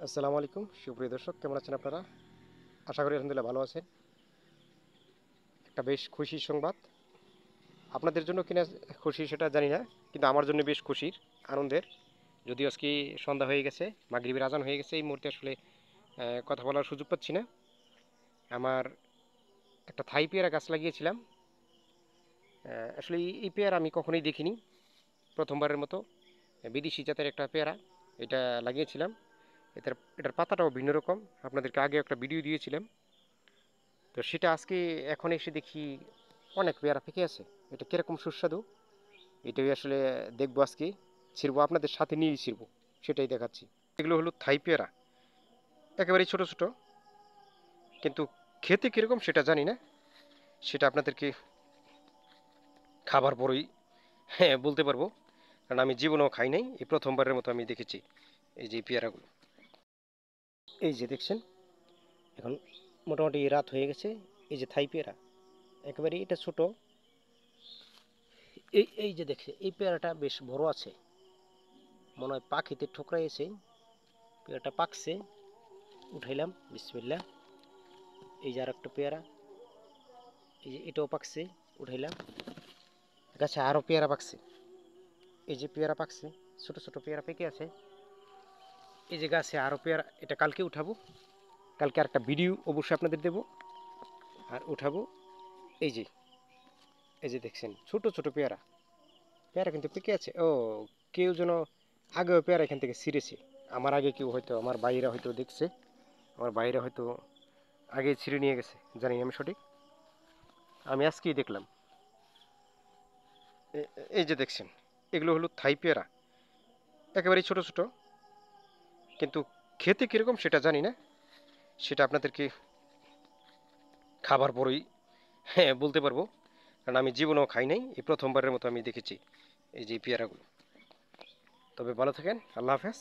আসসালামু আলাইকুম সুপ্রিয় দর্শক, কেমন আছেন আপনারা? আশা করি আলহামদুলিল্লাহ ভালো আছেন। একটা বেশ খুশির সংবাদ আপনাদের জন্য কিনা, খুশি সেটা জানি না, কিন্তু আমার জন্য বেশ খুশির, আনন্দের। যদিও আজকে সন্ধ্যা হয়ে গেছে, মাগরিবের আজান হয়ে গেছে, এই মুহূর্তে আসলে কথা বলার সুযোগ পাচ্ছি না। আমার একটা থাই পেয়ারা গাছ লাগিয়েছিলাম। আসলে এই পেয়ারা আমি কখনোই দেখিনি, প্রথমবারের মতো। বিদেশি জাতের একটা পেয়ারা, এটা লাগিয়েছিলাম। এটার পাতাটাও ভিন্ন রকম, আপনাদেরকে আগে একটা ভিডিও দিয়েছিলাম। তো সেটা আজকে এখন এসে দেখি অনেক পেয়ারা পেকে আছে। এটা কিরকম সুস্বাদু, এটাই আসলে দেখবো আজকে। ছিড়বো, আপনাদের সাথে নিয়েই ছিড়বো, সেটাই দেখাচ্ছি। এগুলো হলো থাই পেয়ারা, একেবারেই ছোট ছোট, কিন্তু খেতে কিরকম সেটা জানি না। সেটা আপনাদেরকে খাবার পরেই হ্যাঁ বলতে পারবো, কারণ আমি জীবনেও খাই নাই, এই প্রথমবারের মতো আমি দেখেছি এই যে পেয়ারাগুলো। এই যে দেখছেন, এখন মোটামুটি রাত হয়ে গেছে। এই যে থাই পেয়ারা, একেবারে এটা ছোট। এই এই যে দেখছে, এই পেয়ারাটা বেশ বড় আছে, মনে হয় পাখিতে ঠোকরাইছে। পেয়ারাটা পাকছে, উঠাইলাম বিসমিল্লাহ। এই যে আর একটা পেয়ারা, এই যে এটাও পাকছে, উঠাইলাম। গাছে আরও পেয়ারা পাকছে, এই যে পেয়ারা পাকছে, ছোট ছোট পেয়ারা পেকে আছে। এই যে গাছে আরও পেয়ারা, এটা কালকে উঠাবো। কালকে আর একটা ভিডিও অবশ্যই আপনাদের দেবো আর উঠাবো। এই যে, এই যে দেখছেন ছোট ছোট পেয়ারা, পেয়ারা কিন্তু পেকে আছে। ও, কেউ যেন আগেও পেয়ারা এখান থেকে ছিঁড়েছে। আমার আগে কেউ হয়তো, আমার ভাইরা হয়তো দেখছে, আমার ভাইরা হয়তো আগে ছিঁড়ে নিয়ে গেছে, জানি না আমি সঠিক। আমি আজকেই দেখলাম। এই যে দেখছেন, এগুলো হলো থাই পেয়ারা, একেবারেই ছোট ছোট, কিন্তু খেতে কিরকম সেটা জানি না। সেটা আপনাদেরকে খাবার পরেই হ্যাঁ বলতে পারবো, কারণ আমি জীবনেও খাই নাই, এই প্রথমবারের মতো আমি দেখেছি এই যে পেয়ারাগুলো। তবে ভালো থাকেন, আল্লাহ হাফেজ।